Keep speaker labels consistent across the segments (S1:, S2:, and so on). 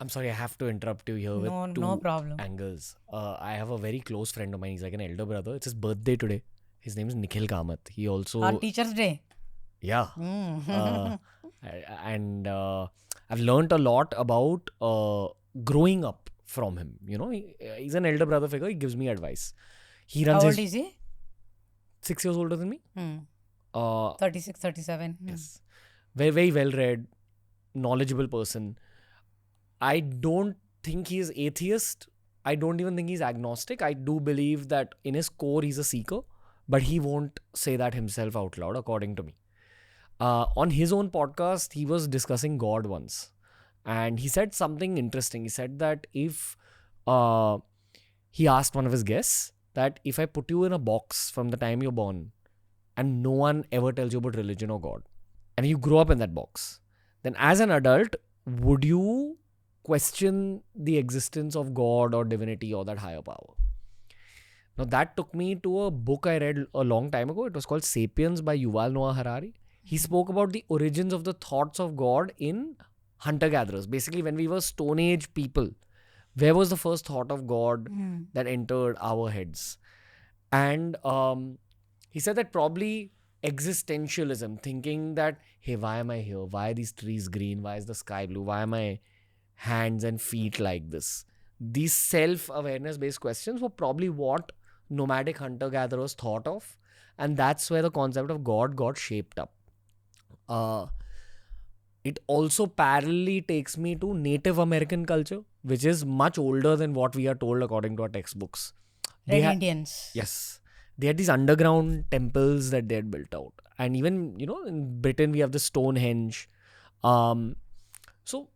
S1: I'm sorry, I have to interrupt you here with two
S2: No problem.
S1: angles. I have a very close friend of mine. He's like an elder brother. It's his birthday today. His name is Nikhil Kamath. He also...
S2: On Teacher's Day.
S1: Yeah.
S2: Mm.
S1: And I've learned a lot about growing up from him. You know, he's an elder brother figure. He gives me advice. He
S2: How
S1: runs
S2: old
S1: his...
S2: is he?
S1: 6 years older than me.
S2: 36, 37.
S1: Yes. Very, very well-read, knowledgeable person. I don't think he's atheist. I don't even think he's agnostic. I do believe that in his core, he's a seeker. But he won't say that himself out loud, according to me. On his own podcast, he was discussing God once. And he said something interesting. He said that if he asked one of his guests that if I put you in a box from the time you're born and no one ever tells you about religion or God, and you grow up in that box, then as an adult, would you question the existence of God or divinity or that higher power? Now that took me to a book I read a long time ago. It was called Sapiens by Yuval Noah Harari. He spoke about the origins of the thoughts of God in hunter-gatherers. Basically, when we were Stone Age people, where was the first thought of God that entered our heads? And he said that probably existentialism, thinking that, hey, why am I here? Why are these trees green? Why is the sky blue? Why are my hands and feet like this? These self-awareness based questions were probably what nomadic hunter-gatherers thought of. And that's where the concept of God got shaped up. It also parallelly takes me to Native American culture, which is much older than what we are told according to our textbooks.
S2: Red Indians.
S1: Yes. They had these underground temples that they had built out. And even, in Britain, we have the Stonehenge. So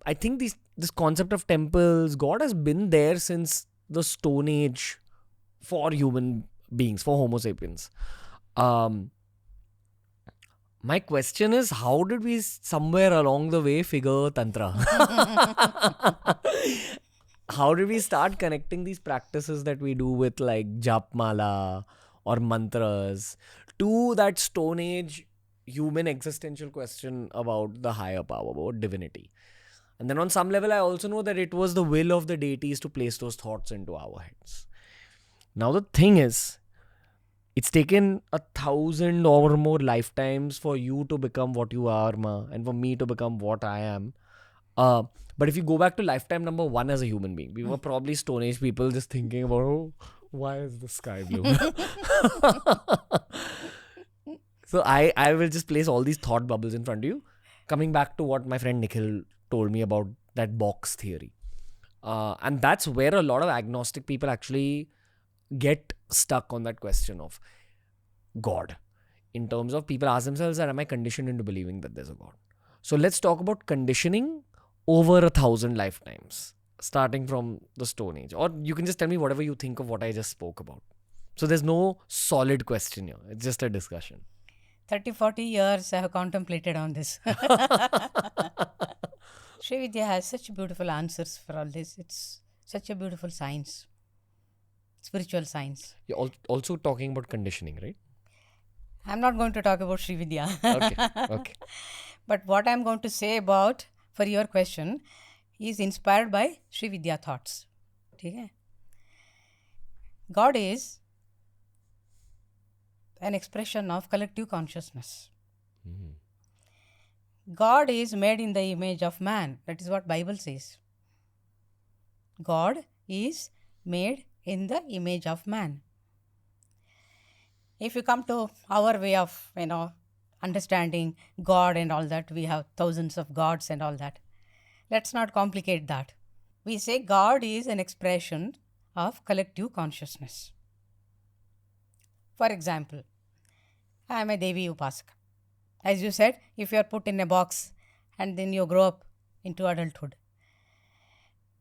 S1: I think this concept of temples, God has been there since the Stone Age for human beings, for Homo sapiens. My question is, how did we somewhere along the way figure Tantra? How did we start connecting these practices that we do with like Japmala or mantras to that Stone Age human existential question about the higher power, about divinity? And then on some level, I also know that it was the will of the deities to place those thoughts into our heads. Now the thing is, it's taken 1,000 or more lifetimes for you to become what you are, Ma, and for me to become what I am. But if you go back to lifetime number 1 as a human being, we were probably Stone Age people just thinking about, why is the sky blue? So I will just place all these thought bubbles in front of you. Coming back to what my friend Nikhil told me about that box theory. And that's where a lot of agnostic people actually get stuck on that question of God. In terms of people ask themselves that, am I conditioned into believing that there's a God? So let's talk about conditioning over 1,000 lifetimes, starting from the Stone Age. Or you can just tell me whatever you think of what I just spoke about. So there's no solid question here. It's just a discussion.
S2: 30, 40 years I have contemplated on this. Shri Vidya has such beautiful answers for all this. It's such a beautiful science. Spiritual science.
S1: You're also talking about conditioning, right?
S2: I'm not going to talk about Shri Vidya.
S1: Okay.
S2: But what I'm going to say about, for your question, is inspired by Shri Vidya thoughts. Okay? God is an expression of collective consciousness. God is made in the image of man. That is what Bible says. God is made in the image of man. If you come to our way of, understanding God and all that, we have thousands of gods and all that. Let's not complicate that. We say God is an expression of collective consciousness. For example, I am a Devi Upasaka. As you said, if you are put in a box and then you grow up into adulthood.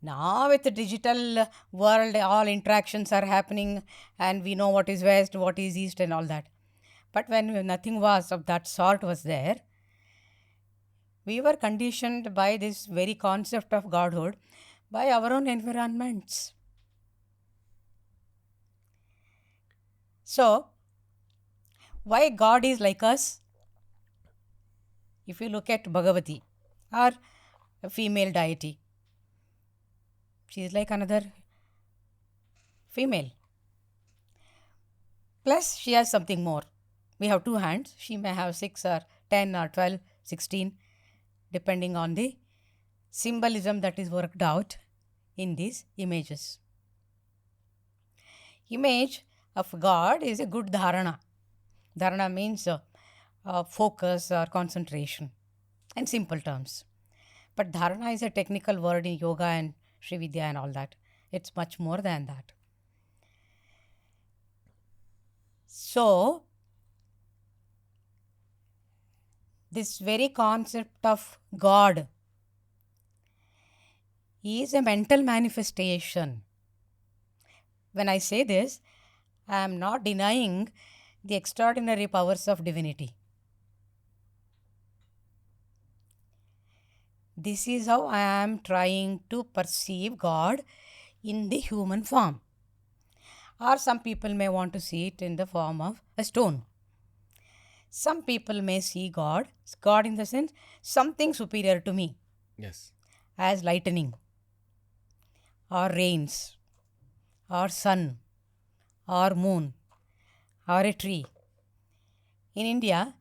S2: Now with the digital world, all interactions are happening and we know what is West, what is East and all that. But when nothing was of that sort was there, we were conditioned by this very concept of Godhood by our own environments. So, why God is like us? If you look at Bhagavati or a female deity, She is like another female. Plus, she has something more. We have two hands. She may have 6 or 10 or 12, 16, depending on the symbolism that is worked out in these images. Image of God is a good dharana. Dharana means focus or concentration in simple terms. But dharana is a technical word in yoga and Shri Vidya and all that. It's much more than that. So, this very concept of God is a mental manifestation. When I say this, I am not denying the extraordinary powers of divinity. This is how I am trying to perceive God in the human form. Or some people may want to see it in the form of a stone. Some people may see God in the sense something superior to me.
S1: Yes.
S2: As lightning, or rains, or sun, or moon, or a tree. In India,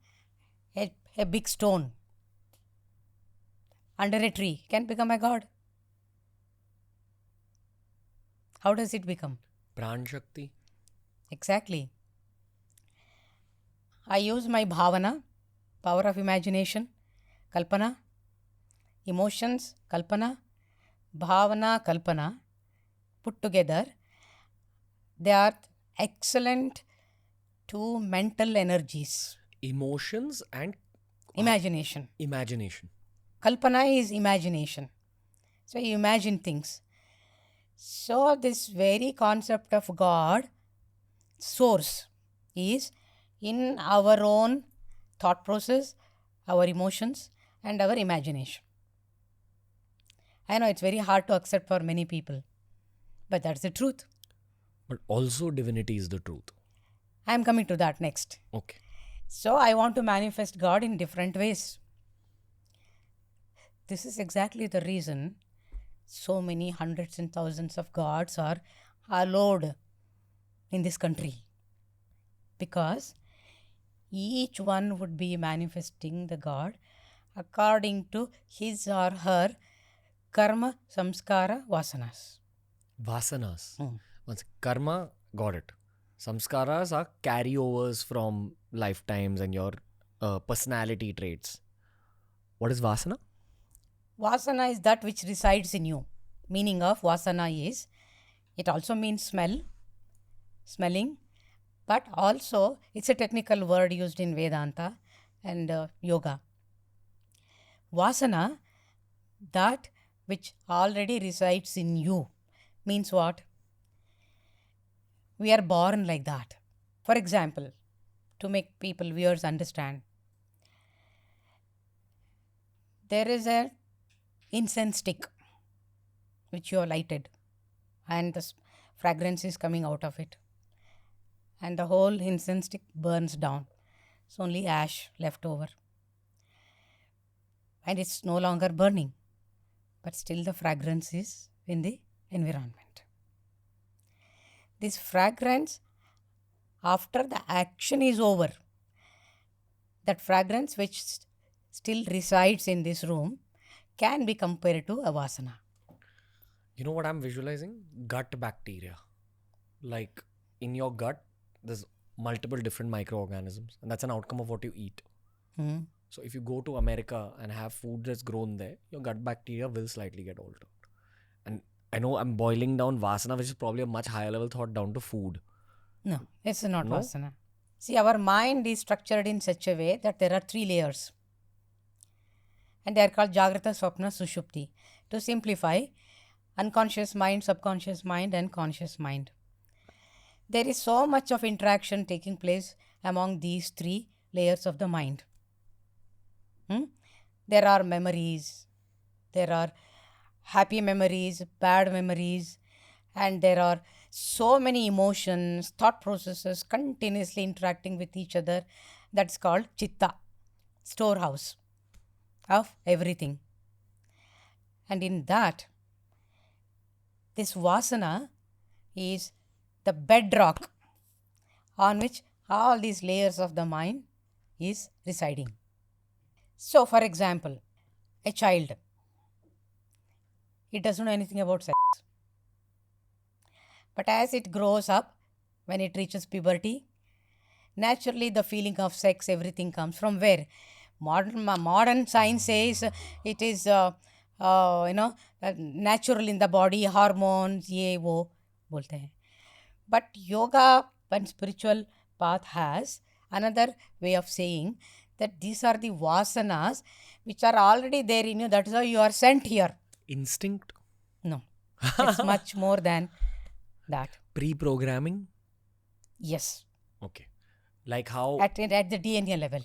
S2: a big stone under a tree can become a god. How does it become?
S1: Pran Shakti.
S2: Exactly. I use my bhavana, power of imagination, kalpana, emotions, kalpana, bhavana, kalpana, put together. They are excellent two mental energies.
S1: Emotions and
S2: Imagination.
S1: Imagination.
S2: Kalpana is imagination. So you imagine things. So this very concept of God, source, is in our own thought process, our emotions, and our imagination. I know it's very hard to accept for many people, but that's the truth.
S1: But also divinity is the truth.
S2: I am coming to that next.
S1: Okay.
S2: So I want to manifest God in different ways. This is exactly the reason so many hundreds and thousands of gods are allowed in this country. Because each one would be manifesting the God according to his or her karma, samskara, vasanas.
S1: Vasanas. Once karma, got it. Samskaras are carryovers from lifetimes and your personality traits. What is vasana?
S2: Vasana is that which resides in you. Meaning of vasana is, it also means smelling, but also it's a technical word used in Vedanta and yoga. Vasana, that which already resides in you, means what? We are born like that. For example, to make people, viewers understand, there is a incense stick which you have lighted and the fragrance is coming out of it, and the whole incense stick burns down. It's only ash left over and it's no longer burning, but still the fragrance is in the environment. This fragrance, after the action is over, that fragrance which still resides in this room can be compared to a vasana.
S1: You know what I'm visualizing? Gut bacteria. Like in your gut, there's multiple different microorganisms, and that's an outcome of what you eat. So if you go to America and have food that's grown there, your gut bacteria will slightly get altered. And I know I'm boiling down vasana, which is probably a much higher level thought, down to food.
S2: No, it's not
S1: No?
S2: vasana. See, our mind is structured in such a way that there are 3 layers. And they are called Jagrata, Swapna, Sushupti. To simplify, unconscious mind, subconscious mind, and conscious mind. There is so much of interaction taking place among these 3 layers of the mind. There are memories, there are happy memories, bad memories, and there are so many emotions, thought processes continuously interacting with each other. That's called chitta, storehouse of everything. And in that, This vasana is the bedrock on which all these layers of the mind is residing. So, for example, a child, it doesn't know anything about sex. But as it grows up, when it reaches puberty, naturally the feeling of sex, everything comes from where? Modern science says it is, natural in the body, hormones, ye wo bolte hain. But yoga and spiritual path has another way of saying that these are the vasanas which are already there in you. That is why you are sent here.
S1: Instinct?
S2: No, it's much more than that.
S1: Pre-programming?
S2: Yes.
S1: Okay. Like how...
S2: At the DNA level.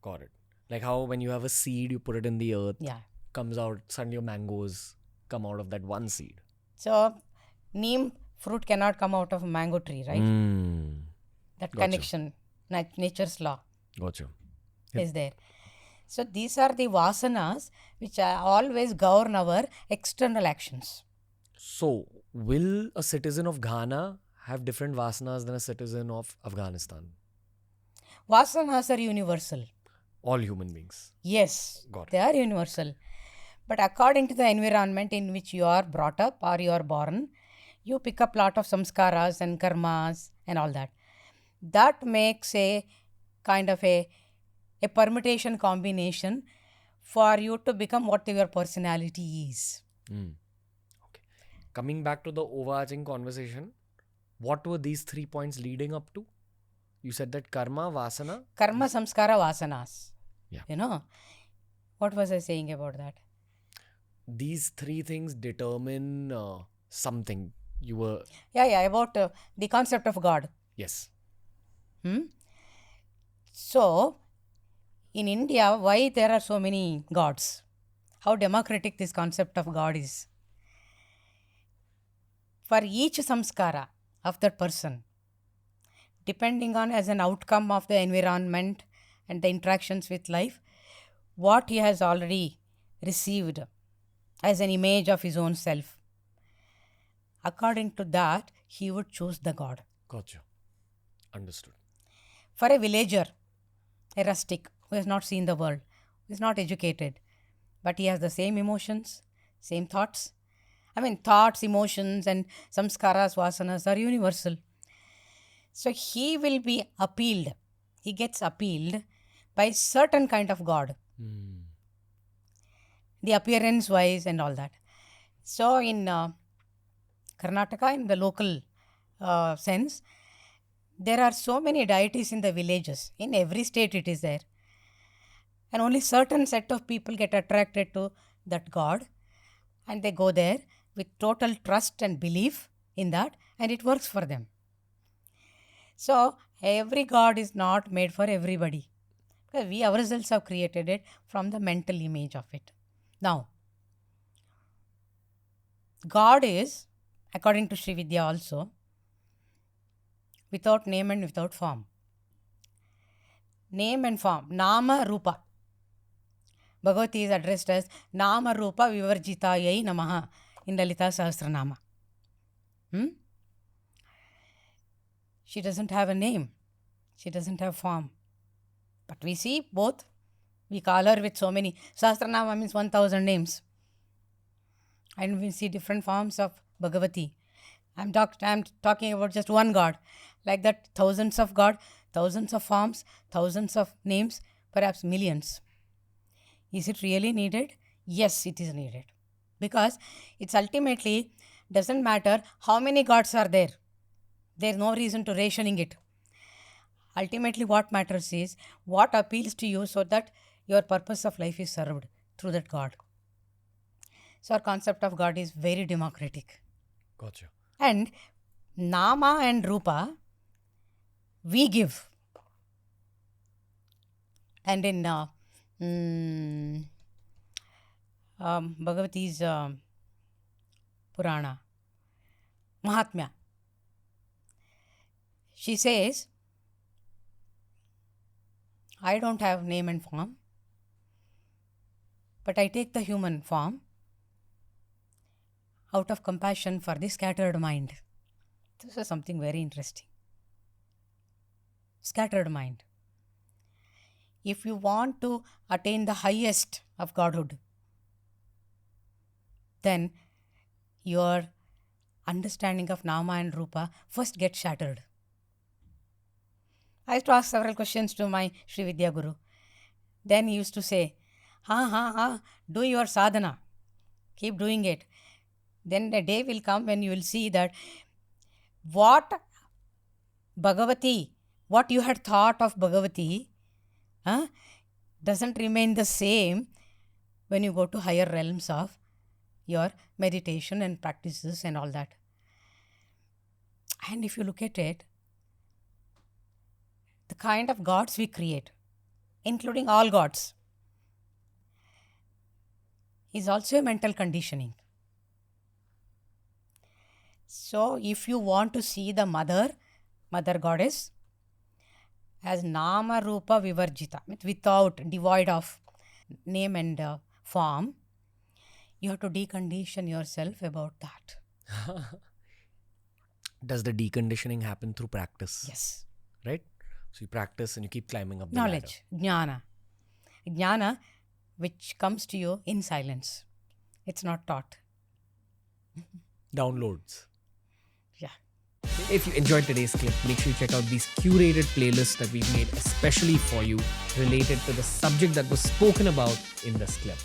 S1: Got it. Like how when you have a seed, you put it in the earth,
S2: Yeah.
S1: comes out, suddenly mangoes come out of that one seed.
S2: So, neem fruit cannot come out of a mango tree, right? That
S1: Gotcha.
S2: connection, nature's law
S1: Gotcha.
S2: is there. So, these are the vasanas which always govern our external actions.
S1: So, will a citizen of Ghana have different vasanas than a citizen of Afghanistan?
S2: Vasanas are universal.
S1: All human beings.
S2: Yes,
S1: Got it.
S2: they are universal. But according to the environment in which you are brought up or you are born, you pick up lot of samskaras and karmas and all that. That makes a kind of a permutation combination for you to become what your personality is.
S1: Okay. Coming back to the overarching conversation, what were these 3 points leading up to? You said that karma, vasana.
S2: Karma, samskara, vasanas.
S1: Yeah.
S2: You know, what was I saying about that?
S1: These 3 things determine something. You were...
S2: Yeah, about the concept of God.
S1: Yes.
S2: So, in India, why there are so many gods? How democratic this concept of God is. For each samskara of that person, depending on as an outcome of the environment and the interactions with life, what he has already received as an image of his own self, according to that, he would choose the God.
S1: Gotcha. Understood.
S2: For a villager, a rustic who has not seen the world, who is not educated, but he has the same emotions, same thoughts. Thoughts, emotions, and samskaras, vasanas are universal. So he will be appealed. He gets appealed by certain kind of God. The appearance wise and all that. So in Karnataka, in the local sense, there are so many deities in the villages. In every state it is there. And only certain set of people get attracted to that God. And they go there with total trust and belief in that. And it works for them. So, every God is not made for everybody. Because we ourselves have created it from the mental image of it. Now, God is, according to Shri Vidya also, without name and without form. Name and form. Nama Rupa. Bhagavati is addressed as Nama Rupa Vivarjitayai Namaha in Lalita Sahasranama. She doesn't have a name. She doesn't have form. But we see both. We call her with so many. Sahasranama means 1000 names. And we see different forms of Bhagavati. I'm talking about just one God. Like that, thousands of God, thousands of forms, thousands of names, perhaps millions. Is it really needed? Yes, it is needed. Because it's ultimately doesn't matter how many gods are there. There's no reason to rationing it. Ultimately, what matters is what appeals to you so that your purpose of life is served through that God. So our concept of God is very democratic.
S1: Gotcha.
S2: And Nama and Rupa, we give. And in Bhagavati's Purana, Mahatmya, she says, I don't have name and form, but I take the human form. out of compassion for the scattered mind. This is something very interesting. Scattered mind. If you want to attain the highest of Godhood, then your understanding of Nama and Rupa first gets shattered. I used to ask several questions to my Shri Vidya Guru. Then he used to say, do your sadhana. Keep doing it. Then the day will come when you will see that what Bhagavati, what you had thought of Bhagavati, doesn't remain the same when you go to higher realms of your meditation and practices and all that. And if you look at it, the kind of gods we create, including all gods, is also a mental conditioning. So if you want to see the mother goddess as Nama Rupa Vivarjita, without, devoid of name and form, you have to decondition yourself about that.
S1: Does the deconditioning happen through practice?
S2: Yes.
S1: Right? So you practice and you keep climbing up the
S2: knowledge, jnana. Jnana which comes to you in silence. It's not taught.
S1: Downloads.
S2: Yeah.
S1: If you enjoyed today's clip, make sure you check out these curated playlists that we've made especially for you related to the subject that was spoken about in this clip.